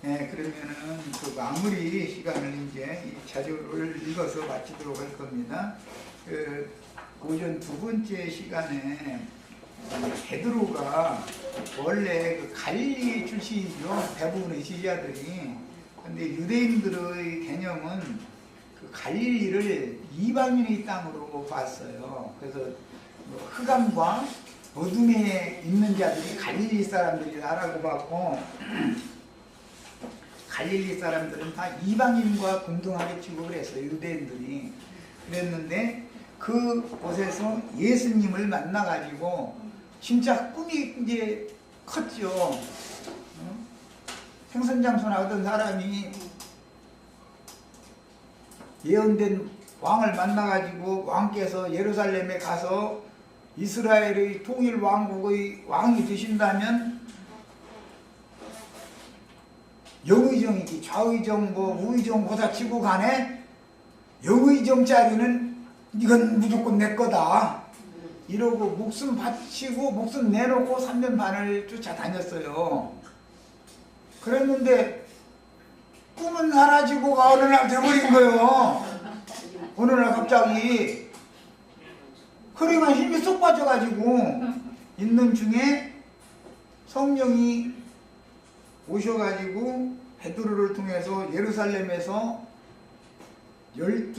네, 그러면은 그 마무리 시간을 이제 이 자료를 읽어서 마치도록 할 겁니다. 그 오전 두 번째 시간에 베드로가 원래 그 갈릴리 출신이죠. 대부분의 지지자들이. 근데 유대인들의 개념은 그 갈릴리를 이방인의 땅으로 봤어요. 그래서 흑암과 어둠에 있는 자들이 갈릴리 사람들이라고 봤고, 갈릴리 사람들은 다 이방인과 공동하게 취급을 했어요. 유대인들이. 그랬는데 그곳에서 예수님을 만나가지고 진짜 꿈이 이제 컸죠. 생선장수나던 사람이 예언된 왕을 만나가지고 왕께서 예루살렘에 가서 이스라엘의 통일 왕국의 왕이 되신다면 영의정이지 좌의정 뭐 우의정 고사치고 간에 영의정 자리는 이건 무조건 내 거다 이러고 목숨 바치고 목숨 내놓고 3년 반을 쫓아다녔어요. 그랬는데 꿈은 사라지고가 어느 날 돼버린 거예요. 어느 날 갑자기. 그러니까 힘이 쏙 빠져가지고 있는 중에 성령이 오셔가지고 베드로를 통해서 예루살렘에서 11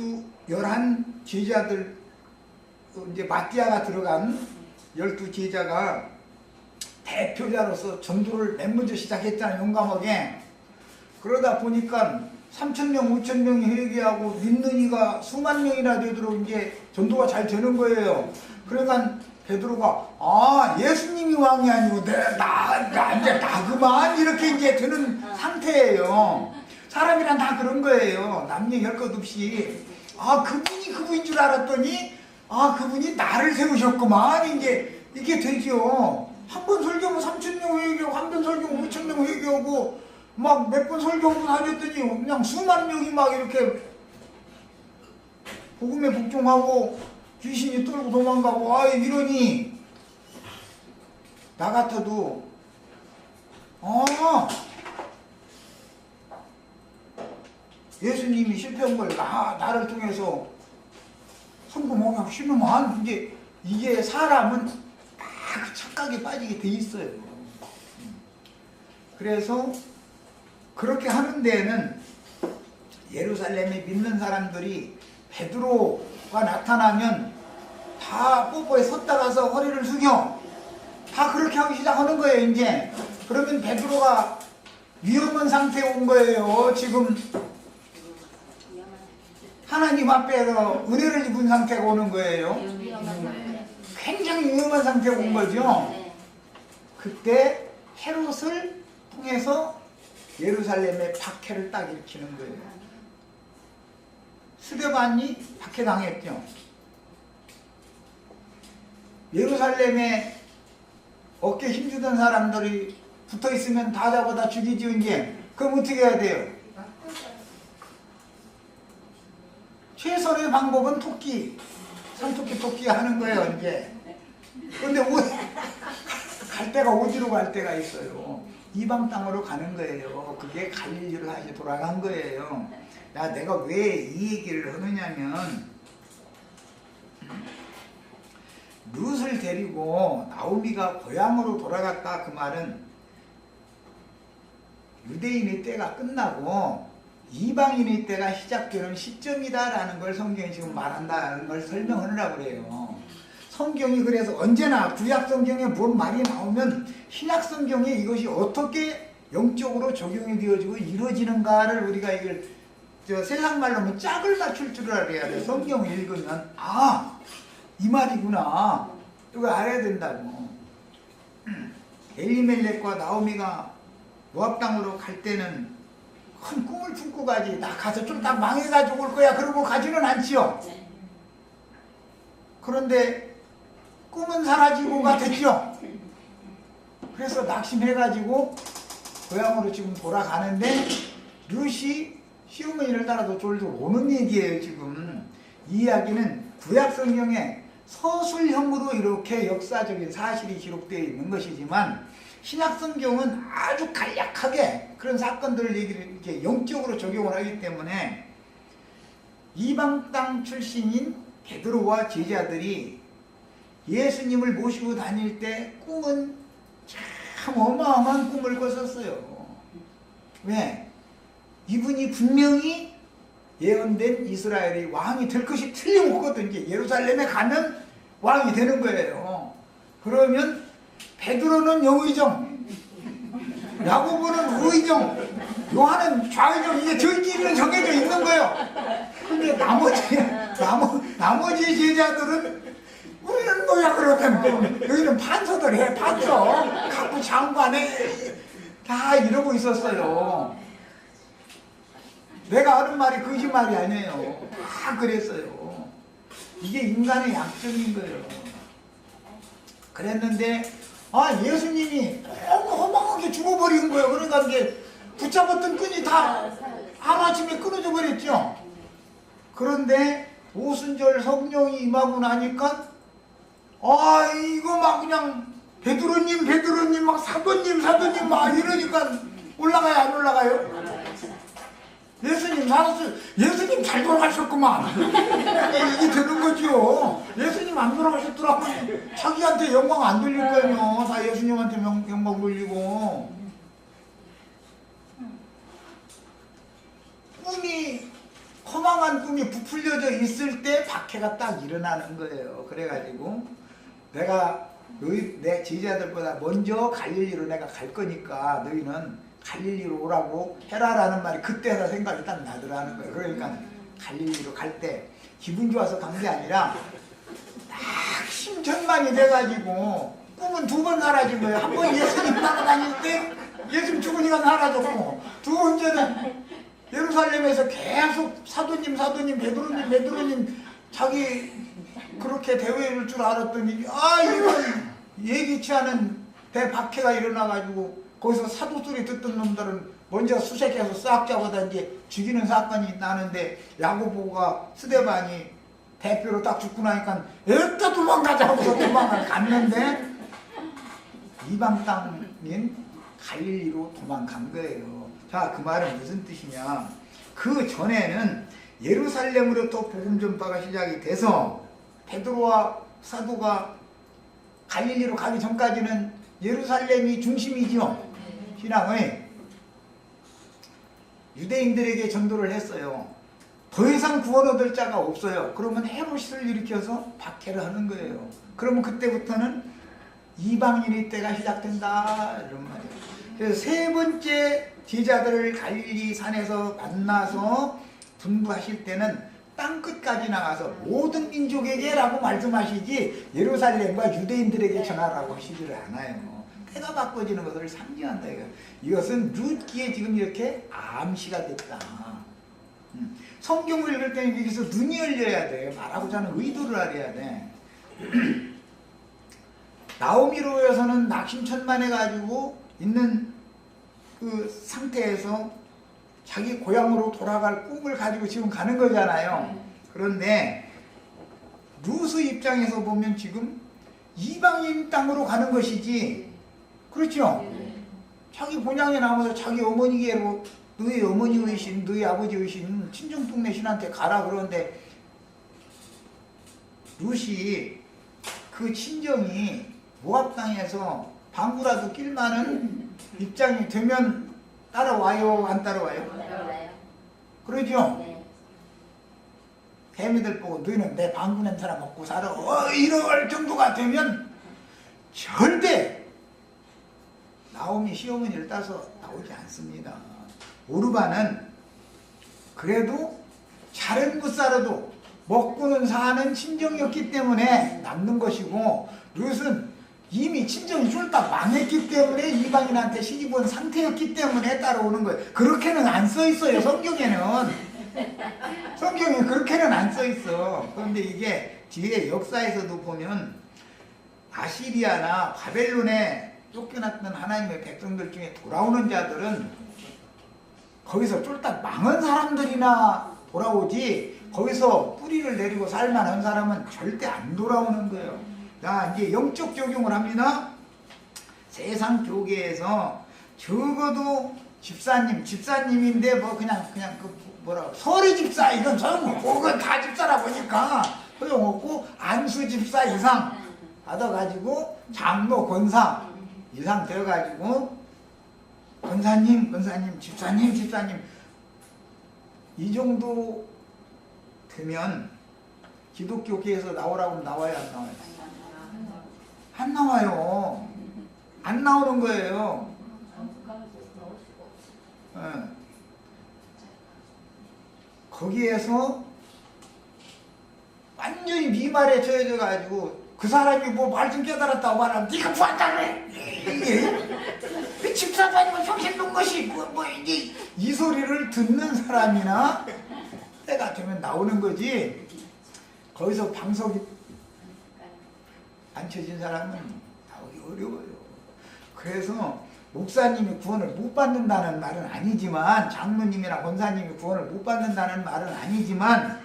제자들, 이제 마띠아가 들어간 12 제자가 대표자로서 전도를 맨 먼저 시작했잖아요. 용감하게. 그러다 보니까 3,000명, 5,000명이 회개하고 믿는 이가 수만 명이나 되도록 이제 전도가 잘 되는 거예요. 그러니까 베드로가 예수님이 왕이 아니고 나 그만 이렇게 이제 되는 상태예요. 사람이란 다 그런 거예요. 남 얘기할 것 없이 그분이 그분인 줄 알았더니 그분이 나를 세우셨구만 이제 이게 되죠. 한 번 설교하면 3,000명 회개하고 한 번 설교하면 5,000명 회개하고 막 몇 번 설교하고 다녔더니 그냥 수만 명이 막 이렇게 복음에 복종하고 귀신이 떨고 도망가고 이러니 나 같아도 예수님이 실패한 걸 나를 통해서 성공하고 싶으면 이제 이게 사람은 다 그 착각에 빠지게 돼 있어요. 그래서 그렇게 하는 데에는 예루살렘에 믿는 사람들이 베드로가 나타나면 다 뽀뽀에 섰다 가서 허리를 숙여 다 그렇게 하기 시작하는 거예요. 이제 그러면 베드로가 위험한 상태에 온 거예요. 지금 하나님 앞에서 은혜를 입은 상태가 오는 거예요. 굉장히 위험한 상태에 온 거죠. 그때 헤롯을 통해서 예루살렘에 박해를 딱 일으키는 거예요. 스데반이 박해당했죠. 예루살렘에 어깨 힘주던 사람들이 붙어있으면 다 잡아 다 죽이죠. 이제 그럼 어떻게 해야 돼요? 최선의 방법은 산토끼 하는 거예요. 이제 근데 갈 데가 어디로 갈 데가 있어요. 이방 땅으로 가는 거예요. 그게 갈릴리로 다시 돌아간 거예요. 내가 왜 이 얘기를 하느냐면 룻을 데리고 나오미가 고향으로 돌아갔다 그 말은 유대인의 때가 끝나고 이방인의 때가 시작되는 시점이다라는 걸 성경이 지금 말한다는 걸 설명하느라고 그래요. 성경이 그래서 언제나 구약 성경에 뭔 말이 나오면 신약 성경에 이것이 어떻게 영적으로 적용이 되어지고 이루어지는가를 우리가 이걸 세상 말로 하면 짝을 맞출 줄 알아야 돼. 성경을 읽으면 이 말이구나 이거 알아야 된다고. 엘리멜렉과 나오미가 모압 땅으로 갈 때는 큰 꿈을 품고 가지. 나 가서 좀 다 망해가지고 올 거야 그러고 가지는 않지요. 그런데 꿈은 사라지고가 됐죠. 그래서 낙심해가지고 고향으로 지금 돌아가는데 룻이 시어머니를 따라서 졸졸 오는 얘기예요. 지금 이 이야기는 구약 성경에 서술형으로 이렇게 역사적인 사실이 기록되어 있는 것이지만 신약 성경은 아주 간략하게 그런 사건들을 얘기를 이렇게 영적으로 적용을 하기 때문에 이방 땅 출신인 베드로와 제자들이 예수님을 모시고 다닐 때 꿈은 참 어마어마한 꿈을 꿨었어요. 왜? 이분이 분명히 예언된 이스라엘의 왕이 될 것이 틀림없거든요. 예루살렘에 가면 왕이 되는 거예요. 그러면 베드로는 영의정, 야고보는 우의정, 요한은 좌의정, 이게 저희끼리는 정해져 있는 거예요. 근데 나머지 제자들은 우리는 뭐야 그러면 여기는 판서들 해, 판서 각부 장관에 다 이러고 있었어요. 내가 하는 말이 거짓말이 아니에요. 다 그랬어요. 이게 인간의 약점인 거예요. 그랬는데 예수님이 너무 허망하게 죽어버린 거예요. 그러니까 이게 붙잡았던 끈이 다 하루아침에 끊어져 버렸죠. 그런데 오순절 성령이 임하고 나니까 이거 막 그냥 베드로님 막 사도님 막 이러니까 올라가요 안 올라가요? 예수님 살았어요. 예수님 잘 돌아가셨구만. 이게 되는 거죠. 예수님 안 돌아가셨더라면 자기한테 영광 안 돌릴 거예요. 다 예수님한테 영광 돌리고. 허망한 꿈이 부풀려져 있을 때 박해가 딱 일어나는 거예요. 그래가지고 내 제자들보다 먼저 갈릴리로 내가 갈 거니까 너희는 갈릴리로 오라고 해라라는 말이 그때서 생각이 딱 나더라는 거예요. 그러니까 갈릴리로 갈 때 기분 좋아서 간 게 아니라 딱 심천만이 돼가지고 꿈은 2번 사라진 거예요. 한 번 예수님 따라다닐 때 예수님 죽으니까 사라졌고, 두 번째는 예루살렘에서 계속 사도님 베드로님 자기 그렇게 대회일 줄 알았더니 이건 예기치 않은 대박해가 일어나가지고 거기서 사도 소리 듣던 놈들은 먼저 수색해서 싹 잡아다 이제 죽이는 사건이 나는데 야고보가 스데반이 대표로 딱 죽고 나니까 애따 도망가자 하고서 도망을 갔는데 이방 땅인 갈릴리로 도망간 거예요. 자, 그 말은 무슨 뜻이냐? 그 전에는 예루살렘으로부터 복음 전파가 시작이 돼서 베드로와 사도가 갈릴리로 가기 전까지는 예루살렘이 중심이죠. 신앙의 유대인들에게 전도를 했어요. 더 이상 구원 얻을 자가 없어요. 그러면 헤롯을 일으켜서 박해를 하는 거예요. 그러면 그때부터는 이방인의 때가 시작된다 이런 말이에요. 그래서 3번째 제자들을 갈릴리 산에서 만나서 분부하실 때는 땅끝까지 나가서 모든 민족에게 라고 말씀하시지 예루살렘과 유대인들에게 전하라고 하시지를 않아요. 때가 바꿔지는 것을 상징한다. 이것은 룻기에 지금 이렇게 암시가 됐다. 성경을 읽을 때는 여기서 눈이 열려야 돼. 말하고자 하는 의도를 알아야 돼. 나오미로에서는 낙심천만해가지고 있는 그 상태에서 자기 고향으로 돌아갈 꿈을 가지고 지금 가는 거잖아요. 그런데 룻의 입장에서 보면 지금 이방인 땅으로 가는 것이지, 그렇죠? 자기 본향에 남아서 자기 어머니께로 너희 어머니의 신, 너희 아버지의 신, 친정 동네 신한테 가라 그러는데 룻이 그 친정이 모압 땅에서 방구라도 낄 만한 입장이 되면 따라와요, 안 따라와요? 따라와요. 그러죠? 네. 개미들 보고 너희는 내 방구 냄새나 먹고 살아 이럴 정도가 되면 절대 나오미 시어머니를 따서 나오지 않습니다. 오르반은 그래도 잘은 못 살아도 먹고는 사는 친정이었기 때문에 남는 것이고, 룻은 이미 친정이 쫄딱 망했기 때문에 이방인한테 시집온 상태였기 때문에 따라오는 거예요. 그렇게는 안 써 있어요. 성경에 그렇게는 안 써 있어. 그런데 이게 뒤에 역사에서도 보면 아시리아나 바벨론에 쫓겨났던 하나님의 백성들 중에 돌아오는 자들은 거기서 쫄딱 망한 사람들이나 돌아오지, 거기서 뿌리를 내리고 살만한 사람은 절대 안 돌아오는 거예요. 자, 이제 영적 적용을 합니다. 세상 교계에서 적어도 집사님인데 뭐 그냥 그 뭐라고 소리 집사 이건 소용없고 그건 다 집사라 보니까 소용없고 안수 집사 이상 받아가지고 장로 권사 이상 되어가지고 권사님 집사님 이 정도 되면 기독교계에서 나오라고 하면 나와요 안 나와요? 안 나와요. 안 나오는 거예요. 네. 거기에서 완전히 미말에 처해져 가지고 그 사람이 뭐 말 좀 깨달았다고 말하면 네가 부한다고 해. 이게 집사도 아니고 정신 놓은 것이 뭐 이제 이 소리를 듣는 사람이나 때가 되면 나오는 거지. 거기서 방석이 안 쳐진 사람은 나오기 어려워요. 그래서 목사님이 구원을 못 받는다는 말은 아니지만 장로님이나 권사님이 구원을 못 받는다는 말은 아니지만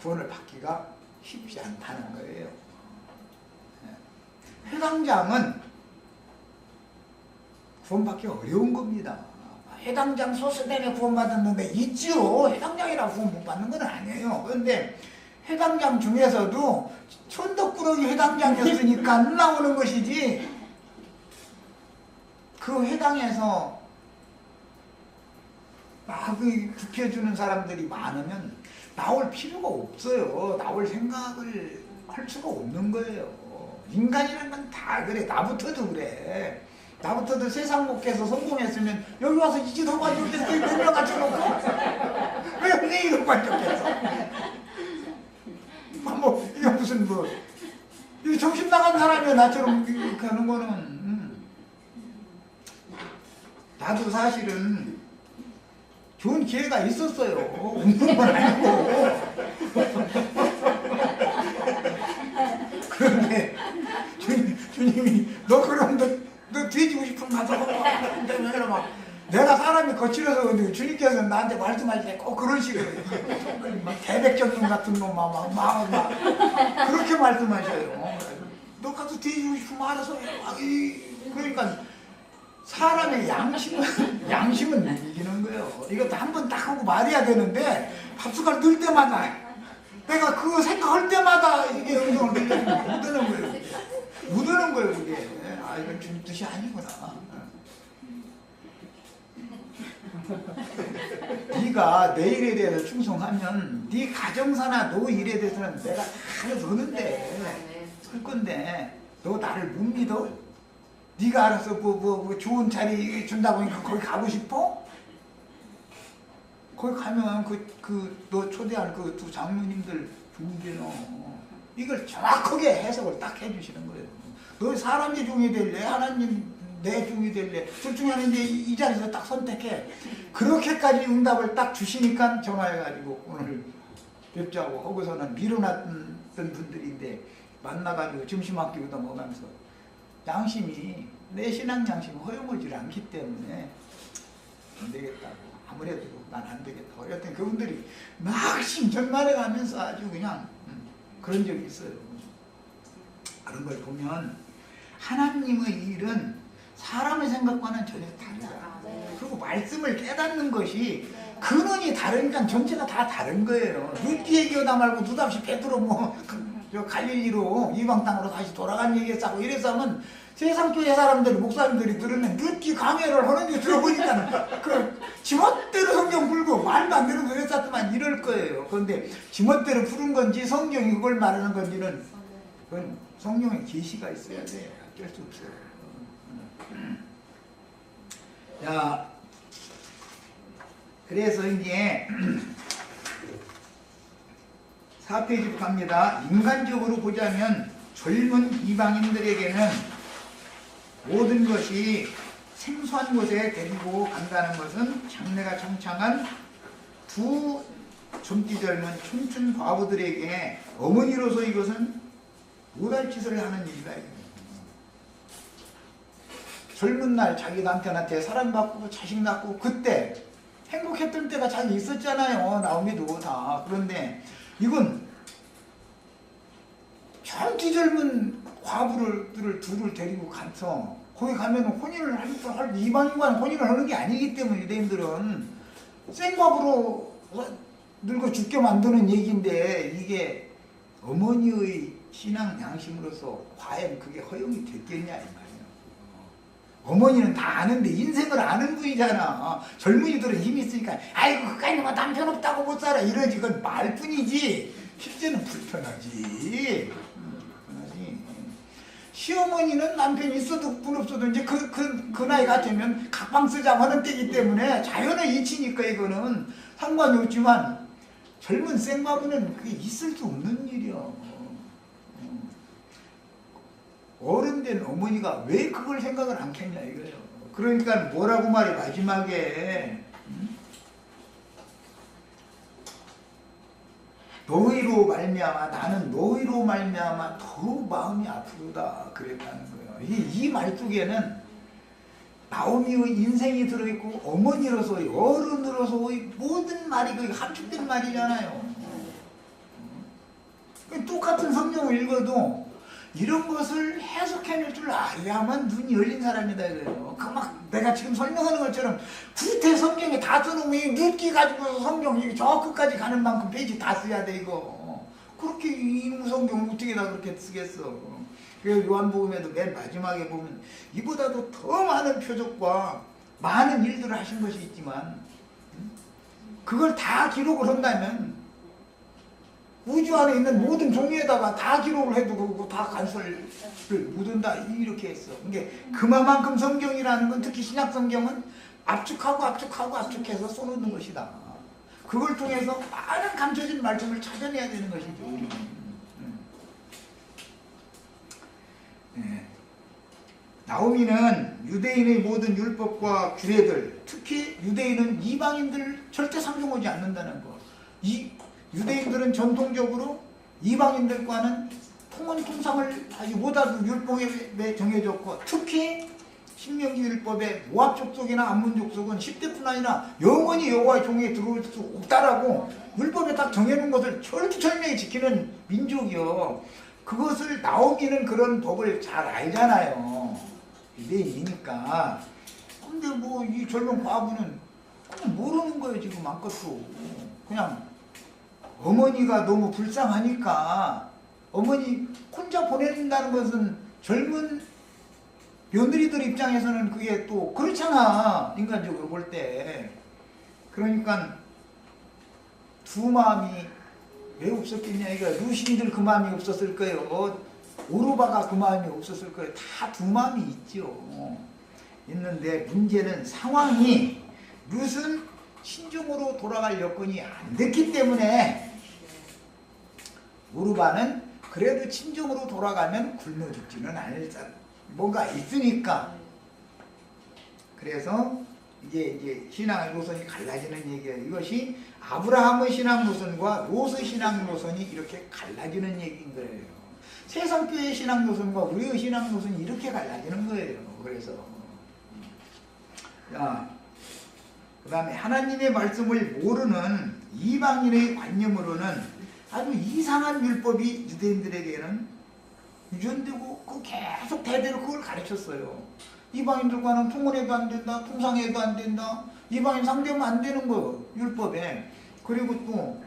구원을 받기가 쉽지 않다는 거예요. 회당장은 구원받기 어려운 겁니다. 회당장 소스 때문에 구원받았는데 있지요. 회당장이라고 구원 못 받는 건 아니에요. 그런데 회당장 중에서도 천덕꾸러기 회당장이었으니까 안 나오는 것이지 그 회당에서 막 급해주는 사람들이 많으면 나올 필요가 없어요. 나올 생각을 할 수가 없는 거예요. 인간이라는 건 다 그래. 나부터도 그래. 나부터도 세상 목회에서 성공했으면 여기 와서 이 짓 하고 앉을 때 몇명 갖춰놓고 왜 이러고 앉았겠어. 뭐 이게 무슨 뭐 이 정신 나간 사람이 나처럼 이렇게 하는 거는 나도 사실은 좋은 기회가 있었어요. 없는 건 아니고. 그런데 주님이 너 그럼 너 뒤지고 싶으면 가서 막 내가 사람이 거칠어서 근데 주님께서 나한테 말씀하실 때 꼭 그런 식으로 막 대백전문 같은 놈 막 그렇게 말씀하셔요. 너 가서 뒤지고 싶으면 알아서 해. 그러니까 사람의 양심은 이기는 거예요. 이것도 한 번 딱 하고 말해야 되는데 밥숟갈 넣을 때마다 내가 그거 생각할 때마다 이게 음성을 들려주면 못 드는 거예요. 못 드는 거예요 그게. 아 이건 주님 뜻이 아니구나. 네가 내 일에 대해서 충성하면 네 가정사나 너 일에 대해서는 내가 다 알아서는데 할 건데 너 나를 못 믿어? 네가 알아서 뭐 좋은 자리 준다고 하니까 거기 가고 싶어? 거기 가면 너 초대할 그 두 장로님들 중대너 이걸 정확하게 해석을 딱 해주시는 거예요. 너 사람의 종이 될래? 하나님 내 종이 될래? 둘 중에 하나는 이제 이 자리에서 딱 선택해. 그렇게까지 응답을 딱 주시니까 전화해가지고 오늘 뵙자고 하고서는 미뤄놨던 분들인데 만나가지고 점심 아끼고도 먹으면서 양심이 내 신앙 양심이 허용하지 않기 때문에 안 되겠다고 아무래도 난 안 되겠다고 여튼 그분들이 막 심전말해 가면서 아주 그냥 그런 적이 있어요. 그런 걸 보면 하나님의 일은 사람의 생각과는 전혀 다르다. 그리고 말씀을 깨닫는 것이 근원이 다르니까 전체가 다 다른 거예요. 룻기 얘기하다 말고 느닷없이 베드로 저 갈릴리로 이방 땅으로 다시 돌아간 얘기했다고 이래서 하면 세상 교회 사람들 목사님들이 들으면 룻기 강해를 하는데 들어보니까 그 지멋대로 성경 풀고 말도 안 되는 소리 했었지만 이럴 거예요. 그런데 지멋대로 푸른 건지 성경이 그걸 말하는 건지는 그건 성경에 계시가 있어야 돼. 어쩔 수 없어요. 자, 그래서 이제 4페이지 갑니다. 인간적으로 보자면 젊은 이방인들에게는 모든 것이 생소한 곳에 데리고 간다는 것은 장래가 창창한 두 젊디 젊은 춘춘 과부들에게 어머니로서 이것은 못할 짓을 하는 일이다. 젊은 날 자기 남편한테 사랑받고 자식 낳고 그때 행복했던 때가 잘 있었잖아요. 나오미도 다. 그런데 이건 참 뒤넓은 과부들을 둘을 데리고 가서 거기 가면 혼인을 할 이방인과는 혼인을 하는 게 아니기 때문에 유대인들은 생과부로 늙어 죽게 만드는 얘기인데 이게 어머니의 신앙 양심으로서 과연 그게 허용이 됐겠냐 이 말이에요. 어머니는 다 아는데 인생을 아는 분이잖아. 젊은이들은 힘이 있으니까 아이고 그까지 뭐 남편 없다고 못 살아 이러지. 그건 말뿐이지 실제는 불편하지. 시어머니는 남편이 있어도 분 없어도 이제 그 나이가 되면 각방 쓰자고 하는 때이기 때문에 자연의 이치니까 이거는 상관이 없지만 젊은 생과부는 그게 있을 수 없는 일이야. 어른된 어머니가 왜 그걸 생각을 않겠냐 이거예요. 그러니까 뭐라고 말해 마지막에 너희로 말미암아 나는 너희로 말미암아 더욱 마음이 아프다 그랬다는 거예요. 이 말 속에는 나오미의 인생이 들어있고 어머니로서의 어른으로서의 모든 말이 그 함축된 말이잖아요. 똑같은 성경을 읽어도 이런 것을 해석해낼 줄 알아야만 눈이 열린 사람이다 이거예요. 그 막 내가 지금 설명하는 것처럼 구태 성경에 다 써놓으면 눕기 가지고 성경 저 끝까지 가는 만큼 페이지 다 써야 돼 이거. 그렇게 이 성경을 어떻게 다 그렇게 쓰겠어. 그래서 요한복음에도 맨 마지막에 보면 이보다도 더 많은 표적과 많은 일들을 하신 것이 있지만 그걸 다 기록을 한다면 우주 안에 있는 모든 종이에다가 다 기록을 해두고 다 간설을 묻은다 이렇게 했어. 그러니까 그만큼 성경이라는 건 특히 신약 성경은 압축해서 써놓는 것이다. 그걸 통해서 많은 감춰진 말씀을 찾아내야 되는 것이죠. 나오미는 유대인의 모든 율법과 규례들, 특히 유대인은 이방인들 절대 상종하지 않는다는 거. 유대인들은 전통적으로 이방인들과는 통상을 아주 모다도 율법에 정해졌고 특히 신명기 율법에 모압 족속이나 암몬 족속은 10대뿐 아니라 영원히 여호와의 종에 들어올 수 없다라고 율법에 딱 정해놓은 것을 철두철미하게 지키는 민족이요. 그것을 나오미는 그런 법을 잘 알잖아요. 유대인이니까. 근데 뭐 이 젊은 과부는 그냥 모르는 거예요. 지금 아무것도. 그냥 어머니가 너무 불쌍하니까 어머니 혼자 보낸다는 것은 젊은 며느리들 입장에서는 그게 또 그렇잖아. 인간적으로 볼 때. 그러니까 두 마음이 왜 없었겠냐. 이거 루신들 그 마음이 없었을 거예요. 오르바가 그 마음이 없었을 거예요. 다 두 마음이 있죠. 있는데 문제는 상황이 룻은 신중으로 돌아갈 여건이 안 됐기 때문에 오르바는 그래도 친정으로 돌아가면 굶어 죽지는 않을 뭔가 있으니까. 그래서 이제 신앙의 노선이 갈라지는 얘기예요. 이것이 아브라함의 신앙 노선과 롯의 신앙 노선이 이렇게 갈라지는 얘기인 거예요. 세상교회의 신앙 노선과 우리의 신앙 노선이 이렇게 갈라지는 거예요. 그래서 그 다음에 하나님의 말씀을 모르는 이방인의 관념으로는 아주 이상한 율법이 유대인들에게는 유전되고 그 계속 대대로 그걸 가르쳤어요. 이방인들과는 통혼해도 안 된다, 통상해도 안 된다, 이방인 상대하면 안 되는 거예요. 율법에. 그리고 또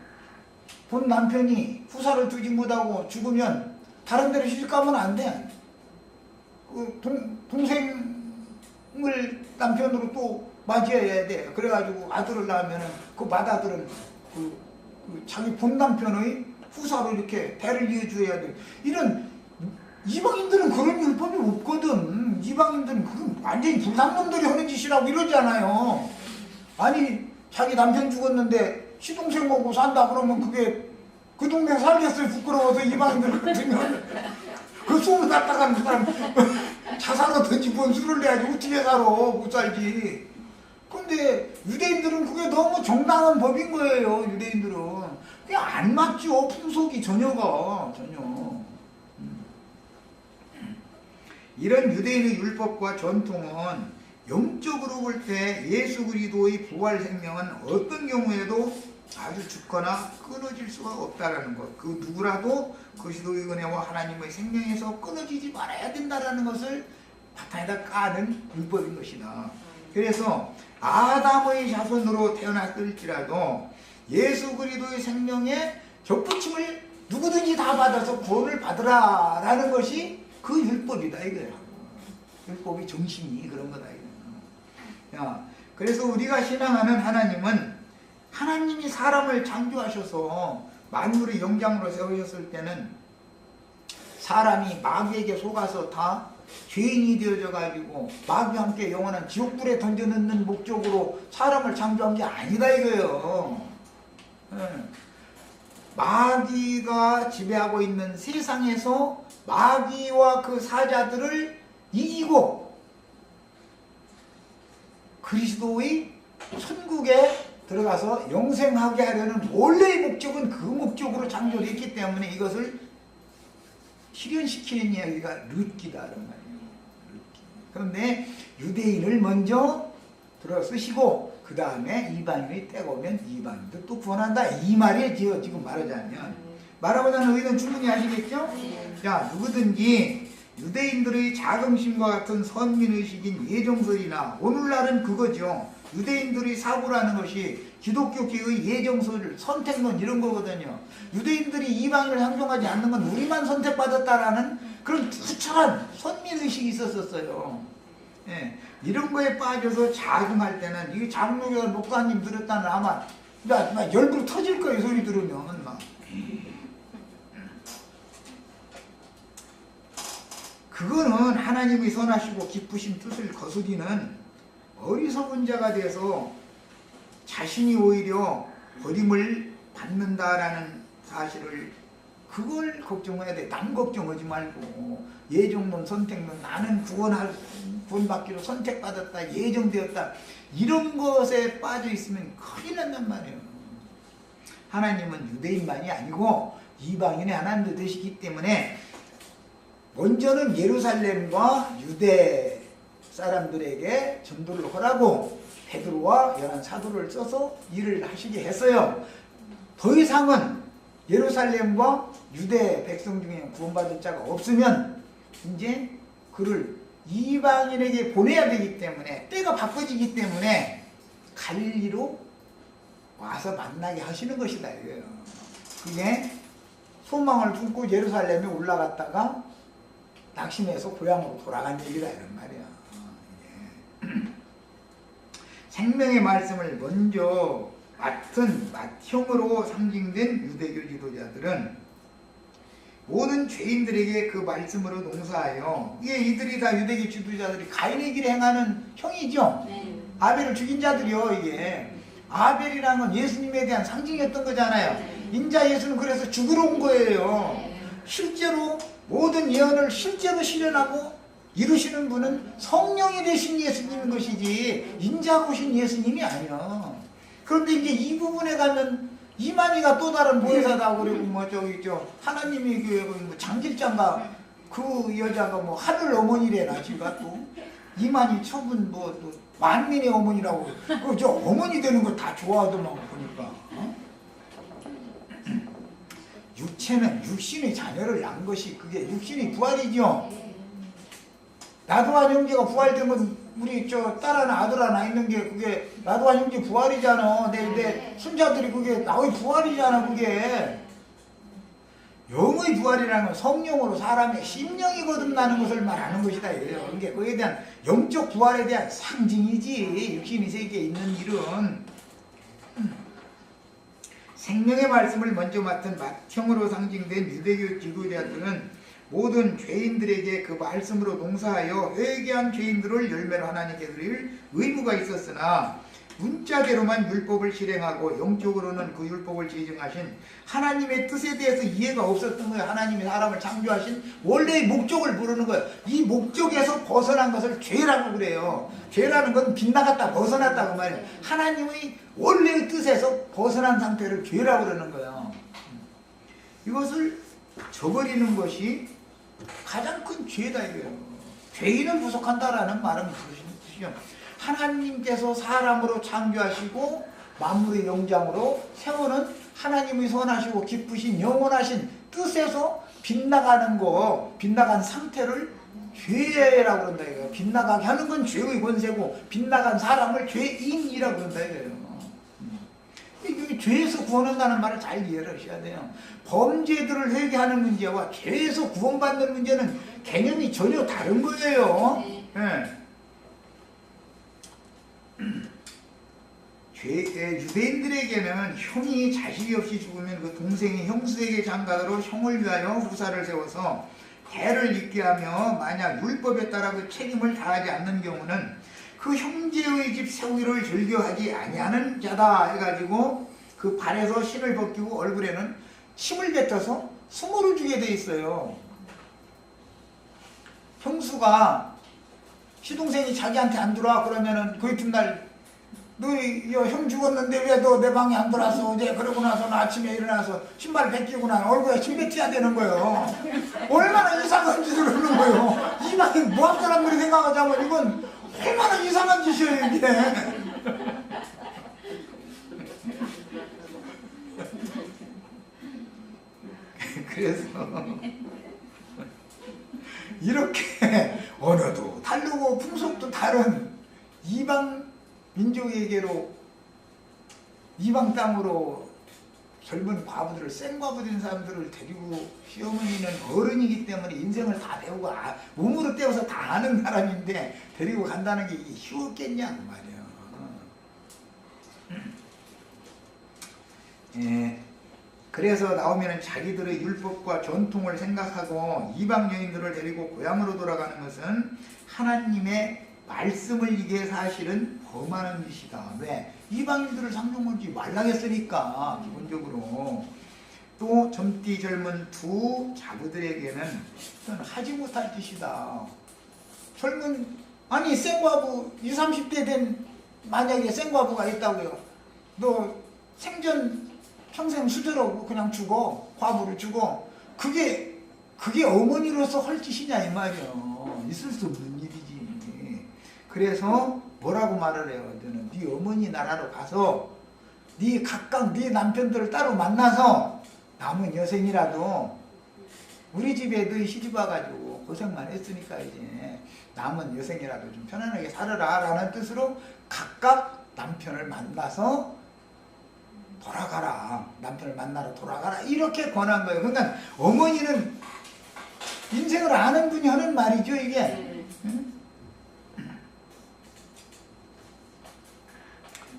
본 남편이 후사를 두지 못하고 죽으면 다른 데로 시집가면 안 돼. 그 동생을 남편으로 또 맞이해야 돼. 그래가지고 아들을 낳으면은 그 맏아들은 자기 본 남편의 후사로 이렇게 대를 이어줘야 돼. 이런 이방인들은 그런 율법이 없거든. 이방인들은 그건 완전히 불상놈들이 하는 짓이라고 이러잖아요. 아니 자기 남편 죽었는데 시동생 먹고 산다 그러면 그게 그 동네 살겠어요. 부끄러워서 이방인들 같으면 그 소문 났다가는 사람 자살하든지 뭔 수를 내야지 어떻게 살아. 못 살지. 근데 유대인들은 그게 너무 정당한 법인 거예요. 유대인들은 그게 안 맞죠. 풍속이 전혀. 이런 유대인의 율법과 전통은 영적으로 볼 때 예수 그리스도의 부활 생명은 어떤 경우에도 아주 죽거나 끊어질 수가 없다라는 것. 그 누구라도 그리스도의 은혜와 하나님의 생명에서 끊어지지 말아야 된다라는 것을 바탕에다 까는 율법인 것이다. 그래서 아담의 자손으로 태어났을지라도 예수 그리스도의 생명에 접붙임을 누구든지 다 받아서 구원을 받으라라는 것이 그 율법이다 이거야. 율법의 정신이 그런 거다 이거야. 그래서 우리가 신앙하는 하나님은 하나님이 사람을 창조하셔서 만물의 영장으로 세우셨을 때는 사람이 마귀에게 속아서 다 죄인이 되어져 가지고 마귀와 함께 영원한 지옥불에 던져넣는 목적으로 사람을 창조한 게 아니다 이거예요. 마귀가 지배하고 있는 세상에서 마귀와 그 사자들을 이기고 그리스도의 천국에 들어가서 영생하게 하려는 원래의 목적은 그 목적으로 창조를 했기 때문에 이것을 실현시키는 이야기가 르기다란 말이에요. 르기. 그런데 유대인을 먼저 들어 쓰시고 그 다음에 이방인이 때가 오면 이방인도 또 구원한다 이 말이에요. 지금 말하자면 말하고자 하는 의도는 충분히 아시겠죠? 자, 누구든지 유대인들의 자긍심과 같은 선민의식인 예정설이나 오늘날은 그거죠. 유대인들이 사고라는 것이 기독교계의 예정설, 선택론 이런 거거든요. 유대인들이 이방인을 상종하지 않는 건 우리만 선택받았다라는 그런 투철한 선민의식이 있었어요. 예, 이런 거에 빠져서 자긍할 때는 이 장로교가 목사님 들었다는 아마 막 열불 터질 거예요. 소리 들으면 막. 그거는 하나님의 선하시고 기쁘신 뜻을 거스리는 어리석은 자가 돼서 자신이 오히려 버림을 받는다라는 사실을 그걸 걱정해야 돼. 남 걱정하지 말고 예정론 선택론 나는 구원받기로 선택받았다 예정되었다 이런 것에 빠져 있으면 큰일 난단 말이에요. 하나님은 유대인만이 아니고 이방인의 하나님도 되시기 때문에 먼저는 예루살렘과 유대 사람들에게 전도를 하라고 베드로와 열한 사도를 써서 일을 하시게 했어요. 더 이상은 예루살렘과 유대 백성 중에 구원받을 자가 없으면 이제 그를 이방인에게 보내야 되기 때문에 때가 바꿔지기 때문에 갈리로 와서 만나게 하시는 것이다 이거예요. 그게 소망을 품고 예루살렘에 올라갔다가 낙심해서 고향으로 돌아간 얘기다 이런 말이야. 생명의 말씀을 먼저 맡은 맏형으로 상징된 유대교 지도자들은 모든 죄인들에게 그 말씀으로 농사하여 이게 이들이 다 유대교 지도자들이 가인의 길에 행하는 형이죠. 네. 아벨을 죽인 자들이요. 이게 아벨이라는 건 예수님에 대한 상징이었던 거잖아요. 네. 인자 예수는 그래서 죽으러 온 거예요. 네. 실제로 모든 예언을 실제로 실현하고 이루시는 분은 성령이 되신 예수님인 것이지 인자가 오신 예수님이 아니야. 그런데 이제 이 부분에 가면 이만희가 또 다른 보혜사다 그리고 뭐 저기 하나님이 그 장길장가 그 여자가 뭐 하늘 어머니래나 지가 또 이만희 처분 뭐 또 만민의 어머니라고 그 저 어머니 되는 거 다 좋아하더만 보니까. 육체는 육신의 자녀를 낳은 것이 그게 육신의 부활이죠. 나도한 형제가 부활된 건 우리 딸 하나 아들 하나 있는 게 그게 나도한 형제 부활이잖아. 내 손자들이 그게 나의 부활이잖아. 그게 영의 부활이라는 건 성령으로 사람의 심령이 거듭나는 것을 말하는 것이다 이래요. 그게 그에 대한 영적 부활에 대한 상징이지 육신의 세계에 있는 일은 생명의 말씀을 먼저 맡은 맏형으로 상징된 유대교 지도자들은 모든 죄인들에게 그 말씀으로 농사하여 회개한 죄인들을 열매로 하나님께 드릴 의무가 있었으나 문자대로만 율법을 실행하고 영적으로는 그 율법을 제정하신 하나님의 뜻에 대해서 이해가 없었던 거예요. 하나님이 사람을 창조하신 원래의 목적을 부르는 거예요. 이 목적에서 벗어난 것을 죄라고 그래요. 죄라는 건 빗나갔다 벗어났다 그 말이에요. 하나님의 원래의 뜻에서 벗어난 상태를 죄라고 그러는 거예요. 이것을 저버리는 것이 가장 큰 죄다 이거예요. 죄인을 구속한다라는 말은 무슨 뜻이죠? 하나님께서 사람으로 창조하시고 만물의 영장으로 세우는 하나님의 선하시고 기쁘신 영원하신 뜻에서 빗나가는 거, 빗나간 상태를 죄라고 그런다 이거예요. 빗나가게 하는 건 죄의 권세고 빗나간 사람을 죄인이라고 그런다 이거예요. 이 죄에서 구원한다는 말을 잘 이해를 하셔야 돼요. 범죄들을 회개하는 문제와 죄에서 구원받는 문제는 개념이 전혀 다른 거예요. 네. 유대인들에게는 형이 자식이 없이 죽으면 그 동생이 형수에게 장가들어 형을 위하여 후사를 세워서 대를 잇게 하며 만약 율법에 따라 그 책임을 다하지 않는 경우는 그 형제의 집 세우기를 즐겨하지 아니하는 자다 해가지고 그 발에서 실을 벗기고 얼굴에는 침을 뱉어서 수모를 주게 돼 있어요. 형수가 시동생이 자기한테 안 들어와 그러면은 그 이튿날 너 형 죽었는데 왜 너 내 방에 안 들어왔어 어제? 그러고 나서 아침에 일어나서 신발 벗기고 나 얼굴에 침 뱉어야 되는 거예요. 얼마나 이상한 짓을 하는 거예요. 이방에 무학 사람들이 생각하자면 이건 얼마나 이상한 짓이에요 이게. 그래서 이렇게 언어도 다르고 풍속도 다른 이방 민족에게로 이방 땅으로 젊은 과부들을 생과부 된 사람들을 데리고 시어머니는 어른이기 때문에 인생을 다 배우고 몸으로 떼어서 다 아는 사람인데 데리고 간다는 게 쉬웠겠냐 그 말이야. 그래서 나오면 자기들의 율법과 전통을 생각하고 이방 여인들을 데리고 고향으로 돌아가는 것은 하나님의 말씀을 이게 사실은 범하는 짓이다. 왜? 이방인들을 상종하지 말라 했으니까 기본적으로. 또 젊디 젊은 두 자부들에게는 하지 못할 짓이다. 젊은 아니 생과부 20, 30대 된 만약에 생과부가 있다고요. 너 생전 평생 수저로 그냥 죽어. 과부를 죽어. 그게 어머니로서 할 짓이냐 이 말이에요. 있을 수 없는 일이지. 그래서 뭐라고 말을 해요. 너는 네 어머니 나라로 가서 네 각각 네 남편들을 따로 만나서 남은 여생이라도 우리 집에 너희 시집 와가지고 고생만 했으니까 이제 남은 여생이라도 좀 편안하게 살아라 라는 뜻으로 각각 남편을 만나서 돌아가라. 남편을 만나러 돌아가라. 이렇게 권한 거예요. 그러니까 어머니는 인생을 아는 분이 하는 말이죠 이게. 응?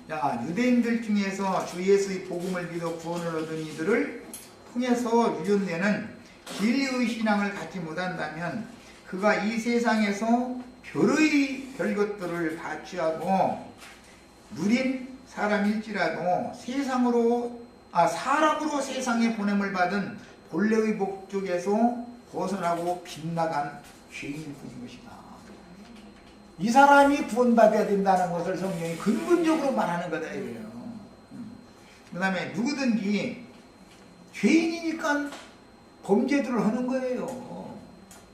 자, 유대인들 중에서 주 예수의 복음을 믿어 구원을 얻은 이들을 통해서 유전되는 진리의 신앙을 갖지 못한다면 그가 이 세상에서 별것들을 다 취하고 누린 사람일지라도 사람으로 세상에 보냄을 받은 본래의 목적에서 벗어나고 빗나간 죄인일 뿐인 것이다. 이 사람이 구원받아야 된다는 것을 성경이 근본적으로 말하는 거다 이거예요. 그 다음에 누구든지 죄인이니까 범죄들을 하는 거예요.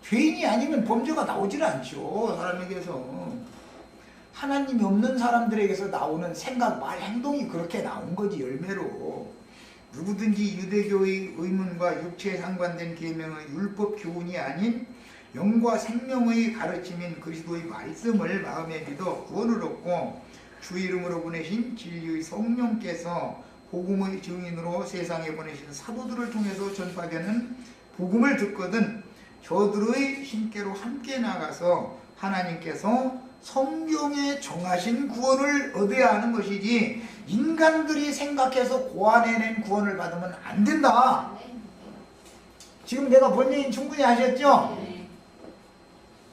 죄인이 아니면 범죄가 나오질 않죠. 사람에게서. 하나님이 없는 사람들에게서 나오는 생각, 말, 행동이 그렇게 나온 거지 열매로. 누구든지 유대교의 의문과 육체에 상관된 계명의 율법 교훈이 아닌 영과 생명의 가르침인 그리스도의 말씀을 마음에 믿어 구원을 얻고 주 이름으로 보내신 진리의 성령께서 복음의 증인으로 세상에 보내신 사도들을 통해서 전파되는 복음을 듣거든 저들의 힘께로 함께 나가서 하나님께서 성경에 정하신 구원을 얻어야 하는 것이지 인간들이 생각해서 고안해낸 구원을 받으면 안 된다. 지금 내가 본 얘기는 충분히 하셨죠?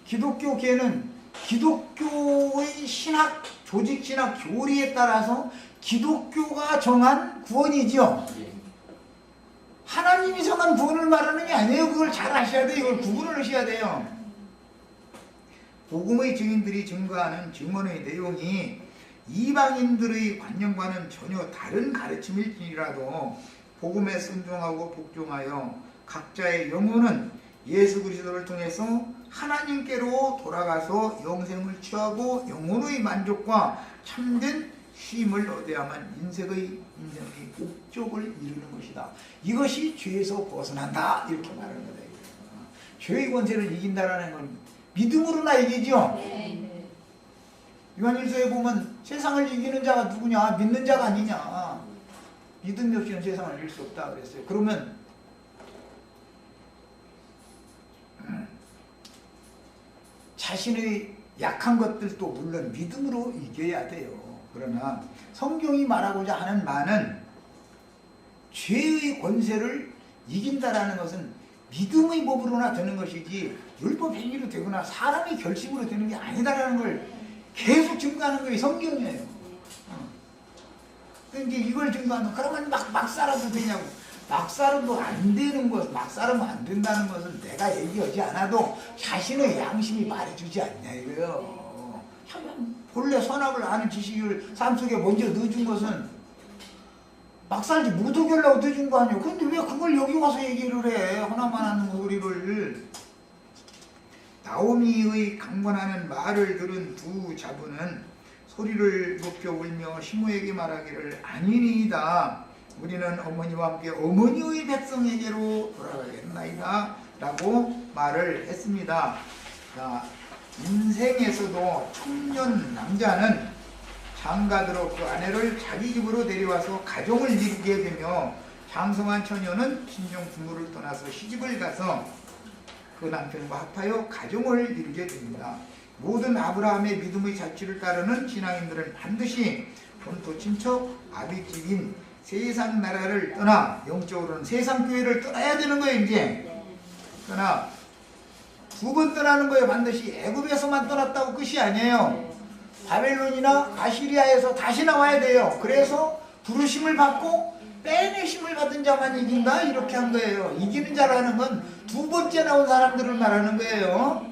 기독교계는 기독교의 신학, 조직신학 교리에 따라서 기독교가 정한 구원이죠. 하나님이 정한 구원을 말하는 게 아니에요. 그걸 잘 아셔야 돼요. 이걸 구분을 하셔야 돼요. 복음의 증인들이 증거하는 증언의 내용이 이방인들의 관념과는 전혀 다른 가르침일지라도 복음에 순종하고 복종하여 각자의 영혼은 예수 그리스도를 통해서 하나님께로 돌아가서 영생을 취하고 영혼의 만족과 참된 쉼을 얻어야만 인생의 목적을 이루는 것이다. 이것이 죄에서 벗어난다 이렇게 말하는 거다. 죄의 권세를 이긴다라는 건 믿음으로나 이기죠. 요한일서에 보면 세상을 이기는 자가 누구냐? 믿는 자가 아니냐. 믿음이 없이는 세상을 이길 수 없다 그랬어요. 그러면 자신의 약한 것들도 물론 믿음으로 이겨야 돼요. 그러나 성경이 말하고자 하는 바는 죄의 권세를 이긴다라는 것은 믿음의 법으로나 되는 것이지 율법 행위로 되거나 사람의 결심으로 되는 게 아니다라는 걸 계속 증거하는 거예요. 성경이에요. 그러니까 이걸 증거하면 그러면 막 살아도 되냐고. 막 살아도 안 되는 것, 막 살아면 안 된다는 것은 내가 얘기하지 않아도 자신의 양심이 말해주지 않냐 이거예요. 본래 선악을 아는 지식을 삶 속에 먼저 넣어준 것은 막 살지 못하게 하려고 넣어준 거 아니에요. 근데 왜 그걸 여기 와서 얘기를 해? 하나만 하는 소리를. 나오미의 강권하는 말을 들은 두 자부는 소리를 높여 울며 시므에게 말하기를 아니니이다. 우리는 어머니와 함께 어머니의 백성에게로 돌아가겠나이다 라고 말을 했습니다. 자, 인생에서도 청년 남자는 장가들어 그 아내를 자기 집으로 데려와서 가정을 이루게 되며 장성한 처녀는 친정 부모를 떠나서 시집을 가서 그 남편과 합하여 가정을 이루게 됩니다. 모든 아브라함의 믿음의 자취를 따르는 신앙인들은 반드시 본토 친척 아비집인 세상 나라를 떠나 영적으로는 세상 교회를 떠나야 되는 거예요. 이제 떠나 두 번 떠나는 거예요. 반드시 애굽에서만 떠났다고 끝이 아니에요. 바벨론이나 아시리아에서 다시 나와야 돼요. 그래서 부르심을 받고 빼내심을 받은 자만 이긴다 이렇게 한 거예요. 이기는 자라는 건 두 번째 나온 사람들을 말하는 거예요.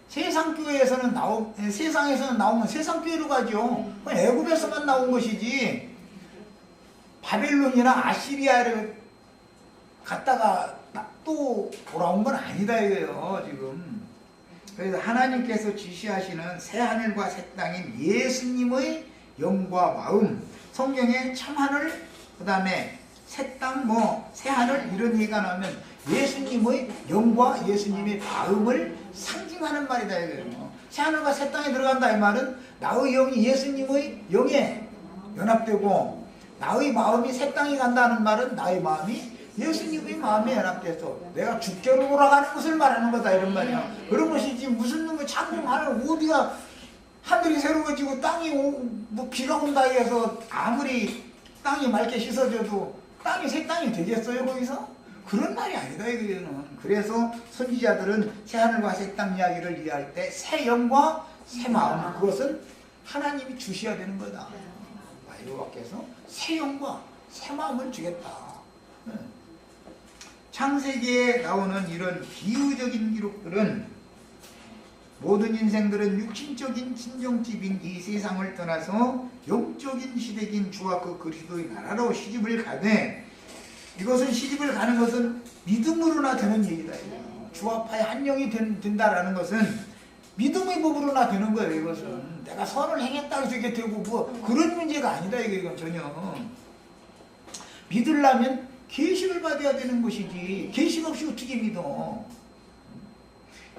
세상 교회에서는 세상에서는 나오면 세상 교회로 가죠. 애굽에서만 나온 것이지 바벨론이나 아시리아를 갔다가 또 돌아온 건 아니다 이거예요. 지금 그래서 하나님께서 지시하시는 새하늘과 새 땅인 예수님의 영과 마음, 성경에 참하늘, 그 다음에 새 땅, 새하늘 이런 얘기가 나오면 예수님의 영과 예수님의 마음을 상징하는 말이다 이거예요. 새하늘과 새 땅에 들어간다 이 말은 나의 영이 예수님의 영에 연합되고 나의 마음이 새 땅에 간다는 말은 나의 마음이 예수님의 마음에 연합돼서 내가 죽게로 돌아가는 것을 말하는 거다 이런 말이야. 그런 것이지 무슨 놈의 창조 하늘 어디가 하늘이 새로워지고 땅이 비가 온다 해서 아무리 땅이 맑게 씻어져도 땅이 새 땅이 되겠어요 거기서? 그런 말이 아니다 이거는. 그래서 선지자들은 새하늘과 새 땅 이야기를 이해할 때 새 영과 새 마음 그것은 하나님이 주셔야 되는 거다. 여호와께서 새 영과 새 마음을 주겠다. 창세기에 나오는 이런 비유적인 기록들은 모든 인생들은 육신적인 친정집인 이 세상을 떠나서 영적인 시댁인 주와 그 그리스도의 나라로 시집을 가되 이것은 시집을 가는 것은 믿음으로나 되는 얘기다. 주 앞에 한 영이 된다라는 것은 믿음의 법으로나 되는 거예요. 이것은 내가 선을 행했다고 해서 이게 되고 그런 문제가 아니다. 이건 전혀 믿으려면 계시를 받아야 되는 것이지 계시 없이 어떻게 믿어.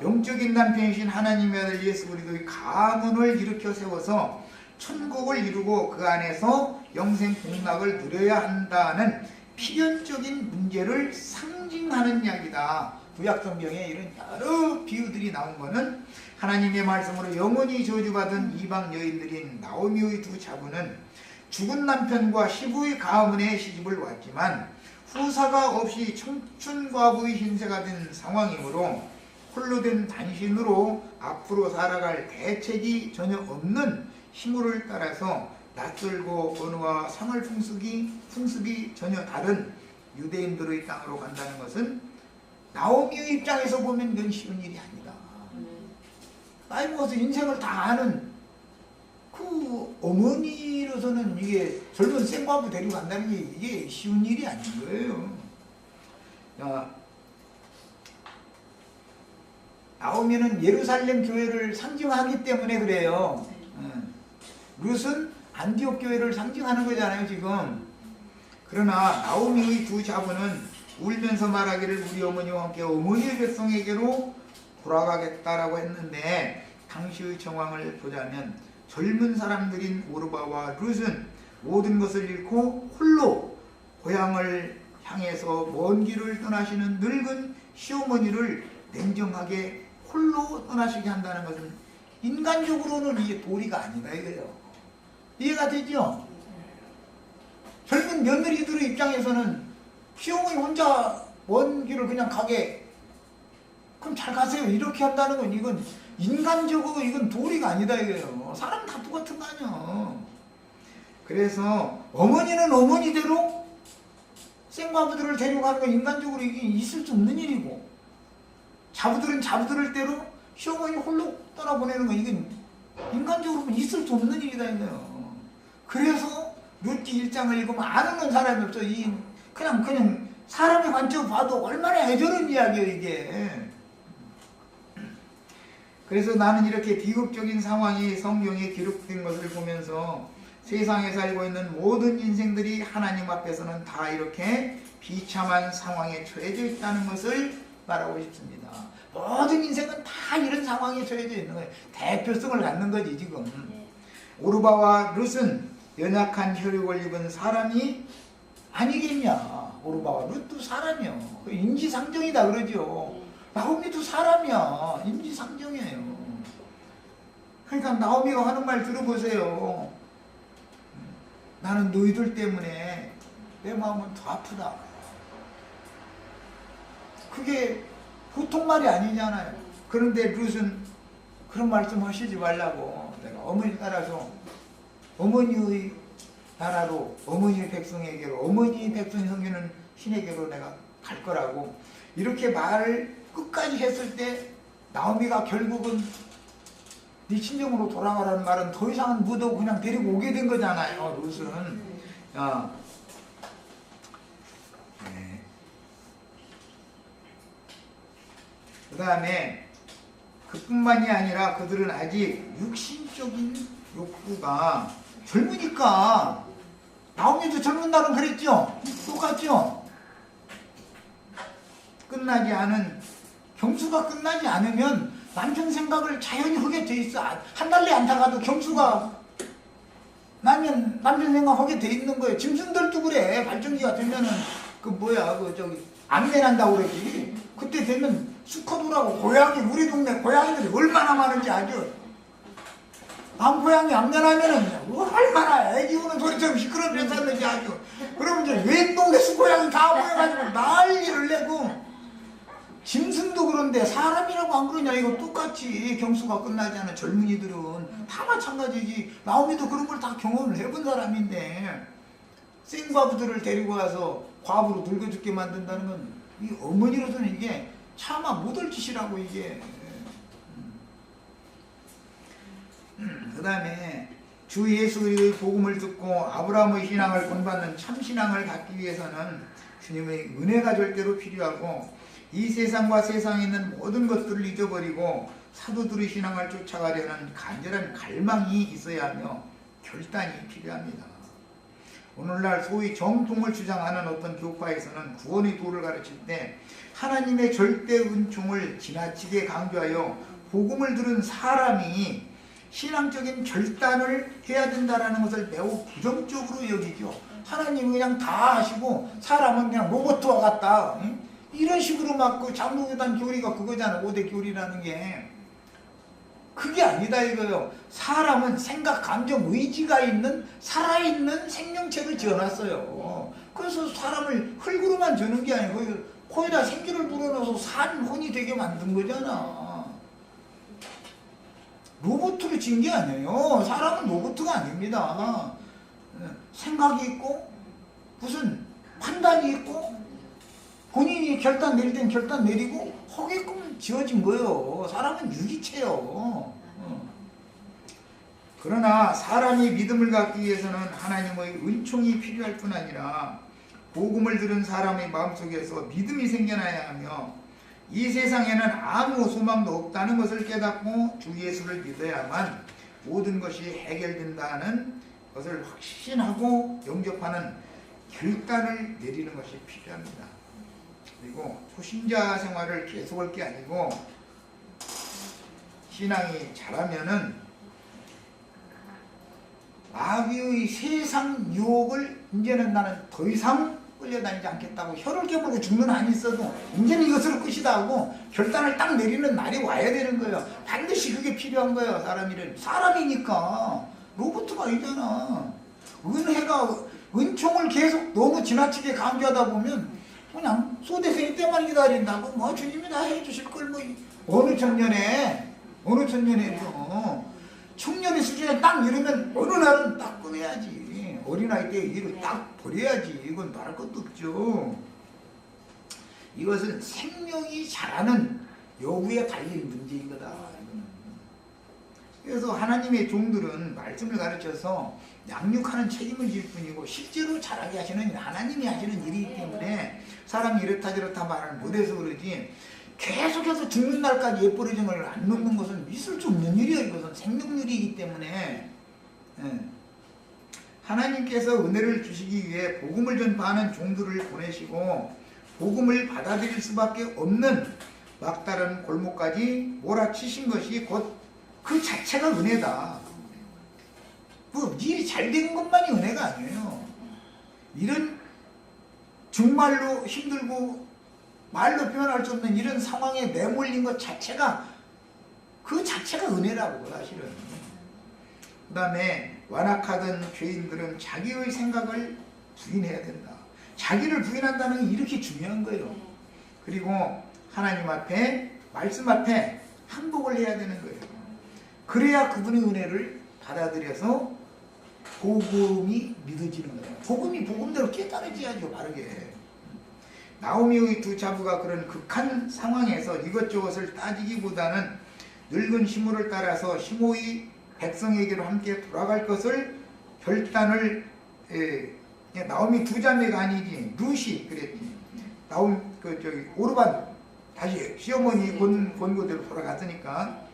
영적인 남편이신 하나님의 아들 예수 그리스도의 가문을 일으켜 세워서 천국을 이루고 그 안에서 영생 복락을 누려야 한다는 필연적인 문제를 상징하는 이야기다. 구약성경에 이런 여러 비유들이 나온 것은 하나님의 말씀으로 영원히 저주받은 이방 여인들인 나오미의 두 자부는 죽은 남편과 시부의 가문에 시집을 왔지만 후사가 없이 청춘과부의 신세가 된 상황이므로 홀로 된 단신으로 앞으로 살아갈 대책이 전혀 없는 힘을 따라서 낯설고 언어와 생활 풍습이 전혀 다른 유대인들의 땅으로 간다는 것은 나오미의 입장에서 보면 그건 쉬운 일이 아니다. 나이 먹어서 인생을 다 아는 그 어머니로서는 이게 젊은 생과부 데리고 간다는 게 이게 쉬운 일이 아닌 거예요. 나오미는 예루살렘 교회를 상징하기 때문에 그래요. 룻은 안디옥 교회를 상징하는 거잖아요 지금. 그러나 나오미의 두 자부는 울면서 말하기를 우리 어머니와 함께 어머니의 백성에게로 돌아가겠다라고 했는데, 당시의 정황을 보자면 젊은 사람들인 오르바와 룻은 모든 것을 잃고 홀로 고향을 향해서 먼 길을 떠나시는 늙은 시어머니를 냉정하게 홀로 떠나시게 한다는 것은 인간적으로는 이게 도리가 아니다 이거예요. 이해가 되죠? 젊은 며느리들의 입장에서는 시어머니 혼자 먼 길을 그냥 가게, 그럼 잘 가세요 이렇게 한다는 건 이건 인간적으로 이건 도리가 아니다 이거예요. 사람 다 똑같은 거 아니야. 그래서 어머니는 어머니대로 생과부들을 데려가는 건 인간적으로 이게 있을 수 없는 일이고, 자부들은 자부들대로 시어머니 홀로 떠나보내는 건 이건 인간적으로 있을 수 없는 일이다 이거예요. 그래서 룻기 1장을 읽으면 아는 사람이 없어. 그냥 사람의 관점 봐도 얼마나 애절한 이야기예요 이게. 그래서 나는 이렇게 비극적인 상황이 성경에 기록된 것을 보면서 세상에 살고 있는 모든 인생들이 하나님 앞에서는 다 이렇게 비참한 상황에 처해져 있다는 것을 말하고 싶습니다. 모든 인생은 다 이런 상황에 처해져 있는 거예요. 대표성을 갖는 거지 지금. 오르바와 룻은 연약한 혈육을 입은 사람이 아니겠냐. 오르바와 룻도 사람이요. 인지상정이다 그러죠. 나오미도 사람이야. 인지상정이에요. 그러니까 나오미가 하는 말 들어보세요. 나는 너희들 때문에 내 마음은 더 아프다. 그게 보통 말이 아니잖아요. 그런데 룻은 그런 말씀 하시지 말라고, 내가 어머니 따라서 어머니의 나라로, 어머니의 백성에게로, 어머니의 백성이 섬기는 신에게로 내가 갈 거라고 이렇게 말을 끝까지 했을 때, 나오미가 결국은 네 친정으로 돌아가라는 말은 더 이상은 못하고 그냥 데리고 오게 된 거잖아요. 룻은. 네. 그 다음에 그뿐만이 아니라 그들은 아직 육신적인 욕구가 젊으니까, 나오미도 젊은다는 그랬죠? 똑같죠? 끝나지 않은, 경수가 끝나지 않으면 남편 생각을 자연히 하게 돼 있어. 한 달에 안 타가도 경수가 나면 남편 생각 하게 돼 있는 거예요. 짐승들도 그래. 발전기가 되면은 암내 난다고 그러지. 그때 되면 수컷우라고 고양이, 우리 동네 고양이들이 얼마나 많은지 아주. 남고양이 암내 나면은 얼마나 애기 우는 소리처럼 시끄럽게 샀는지 아주. 그러면 이제 웬 동네 수고양이 다 모여가지고 난리를 내고. 짐승도 그런데 사람이라고 안 그러냐. 이거 똑같이 경수가 끝나지 않은 젊은이들은 다 마찬가지지. 나오미도 그런 걸 다 경험을 해본 사람인데, 생과부들을 데리고 와서 과부로 늙어 죽게 만든다는 건 이 어머니로서는 이게 차마 못할 짓이라고 이게. 그 다음에 주 예수 그리스도의 복음을 듣고 아브라함의 신앙을 본받는 참신앙을 갖기 위해서는 주님의 은혜가 절대로 필요하고, 이 세상과 세상에 있는 모든 것들을 잊어버리고 사도들의 신앙을 쫓아가려는 간절한 갈망이 있어야 하며 결단이 필요합니다. 오늘날 소위 정통을 주장하는 어떤 교파에서는 구원의 도를 가르칠 때 하나님의 절대 은총을 지나치게 강조하여 복음을 들은 사람이 신앙적인 결단을 해야 된다는 것을 매우 부정적으로 여기죠. 하나님은 그냥 다 하시고 사람은 그냥 로봇과 같다. 응? 이런 식으로 막 그 장로교단 교리가 그거잖아. 5대 교리라는 게. 그게 아니다 이거요. 사람은 생각, 감정, 의지가 있는 살아있는 생명체를 지어놨어요. 그래서 사람을 흙으로만 주는 게 아니고 거기다 생기를 불어넣어서 산 혼이 되게 만든 거잖아. 로봇으로 지은 게 아니에요. 사람은 로봇가 아닙니다. 생각이 있고 무슨 판단이 있고 본인이 결단 내릴 땐 결단 내리고 하게끔 지어진 거예요. 사람은 유기체요. 그러나 사람이 믿음을 갖기 위해서는 하나님의 은총이 필요할 뿐 아니라 복음을 들은 사람의 마음속에서 믿음이 생겨나야 하며, 이 세상에는 아무 소망도 없다는 것을 깨닫고 주 예수를 믿어야만 모든 것이 해결된다는 것을 확신하고 영접하는 결단을 내리는 것이 필요합니다. 그리고 초신자 생활을 계속할 게 아니고 신앙이 자라면은 마귀의 세상 유혹을 이제는 나는 더 이상 끌려다니지 않겠다고 혀를 깨물고 죽는 한이 있어도 이제는 이것으로 끝이다 하고 결단을 딱 내리는 날이 와야 되는 거예요. 반드시 그게 필요한 거예요. 사람이니까 로봇가 아니잖아. 은총을 계속 너무 지나치게 강조하다 보면 그냥 소대생이 때만 기다린다고 뭐 주님이 다 해주실 걸 뭐 어느 청년에도 청년의 수준에 딱 이르면 어느 날은 딱 꺼내야지. 어린아이 때 일을 딱 버려야지. 이건 말할 것도 없죠. 이것은 생명이 자라는 여부에 달린 문제인 거다. 그래서 하나님의 종들은 말씀을 가르쳐서 양육하는 책임을 질 뿐이고 실제로 자라게 하시는 하나님이 하시는 일이기 때문에 사람이 이렇다 저렇다 말을 못해서 그러지 계속해서 죽는 날까지 예버리짐을 안 놓는 것은 있을 수 없는 일이에요. 이것은 생명률이기 때문에 하나님께서 은혜를 주시기 위해 복음을 전파하는 종들을 보내시고 복음을 받아들일 수밖에 없는 막다른 골목까지 몰아치신 것이 곧 그 자체가 은혜다. 뭐 일이 잘 되는 것만이 은혜가 아니에요. 이런 정말로 힘들고 말로 표현할 수 없는 이런 상황에 내몰린 것 자체가 그 자체가 은혜라고 사실은. 그 다음에 완악하던 죄인들은 자기의 생각을 부인해야 된다. 자기를 부인한다는 게 이렇게 중요한 거예요. 그리고 하나님 앞에 말씀 앞에 항복을 해야 되는 거예요. 그래야 그분의 은혜를 받아들여서 복음이 믿어지는 거예요. 복음이 복음대로 깨달아져야죠. 바르게. 나오미의 두 자부가 그런 극한 상황에서 이것저것을 따지기보다는 늙은 시므를 따라서 시므의 백성에게로 함께 돌아갈 것을 결단을 나오미 두 자매가 아니지 룻이 그랬지. 오르반 다시 시어머니 본고대로 돌아갔으니까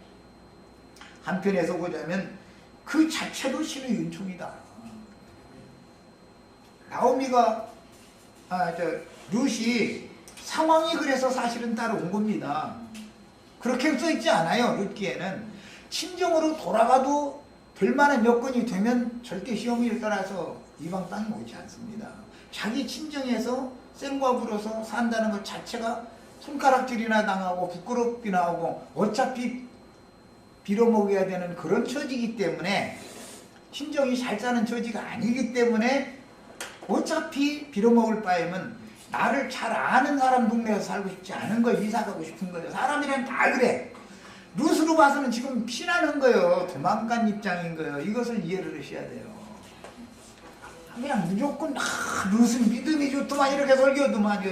한편에서 보자면 그 자체도 신의 은총이다. 나오미가 룻이 상황이 그래서 사실은 따라온 겁니다. 그렇게 써있지 않아요. 룻기에는 친정으로 돌아가도 될 만한 여건이 되면 절대 시어머니를 따라서 이방 땅에 오지 않습니다. 자기 친정에서 생과 불어서 산다는 것 자체가 손가락질이나 당하고 부끄럽기나 하고 어차피 빌어먹어야 되는 그런 처지이기 때문에 친정이 잘 사는 처지가 아니기 때문에 어차피 빌어먹을 바에는 나를 잘 아는 사람 동네에서 살고 싶지 않은 걸 이사가고 싶은 거예요. 사람이란 다 그래. 룻으로 봐서는 지금 피나는 거예요. 도망간 입장인 거예요. 이것을 이해를 하셔야 돼요. 그냥 무조건 룻은 믿음이 좋더만 이렇게 설교하더만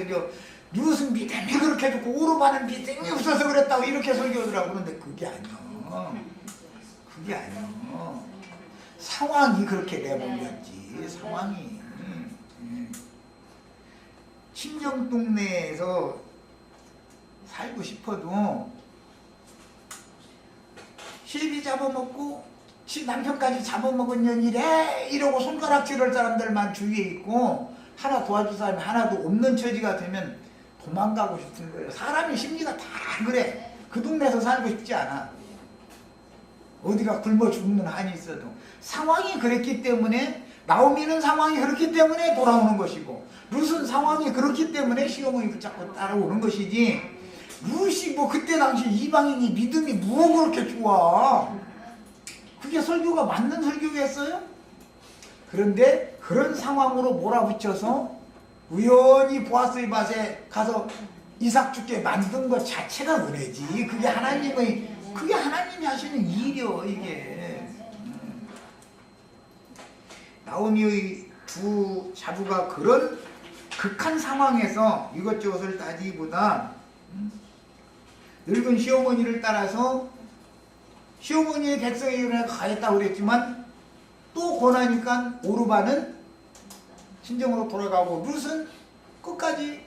룻은 믿음이 그렇게 좋고 오르반은 믿음이 없어서 그랬다고 이렇게 설교하더라고. 그런데 그게 아니야. 그게 아니야. 상황이 그렇게 내몰렸지. 상황이. 친정 동네에서 살고 싶어도 시비 잡아먹고 지 남편까지 잡아먹은 년이래 이러고 손가락질할 사람들만 주위에 있고 하나 도와줄 사람이 하나도 없는 처지가 되면 도망가고 싶은 거예요. 사람의 심리가 다 그래. 그 동네에서 살고 싶지 않아. 어디가 굶어 죽는 한이 있어도 상황이 그랬기 때문에 나오미는 상황이 그렇기 때문에 돌아오는 것이고 룻은 상황이 그렇기 때문에 시어머니 붙잡고 따라오는 것이지 룻이 뭐 그때 당시 이방인이 믿음이 뭐 그렇게 좋아. 그게 설교가 맞는 설교였어요? 그런데 그런 상황으로 몰아붙여서 우연히 보아스의 밭에 가서 이삭 죽게 만든 것 자체가 은혜지. 그게 하나님이 하시는 일이요. 이게 나오미의 두 자부가 그런 극한 상황에서 이것저것을 따지기보다 늙은 시어머니를 따라서 시어머니의 백성에게 가겠다고 그랬지만 또 권하니까 오르반은 친정으로 돌아가고 룻은 끝까지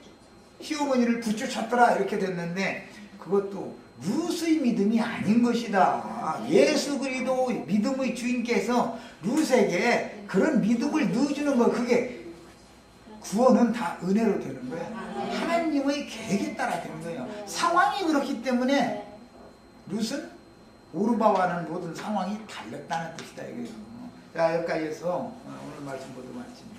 시어머니를 붙여쳤더라 이렇게 됐는데 그것도 룻의 믿음이 아닌 것이다. 예수 그리스도 믿음의 주인께서 룻에게 그런 믿음을 넣어주는 거, 그게 구원은 다 은혜로 되는 거예요. 하나님의 계획에 따라 되는 거예요. 상황이 그렇기 때문에 룻은 오르바와는 모든 상황이 달랐다는 뜻이다 이거예요. 자, 여기까지 해서 오늘 말씀 모두 마칩니다.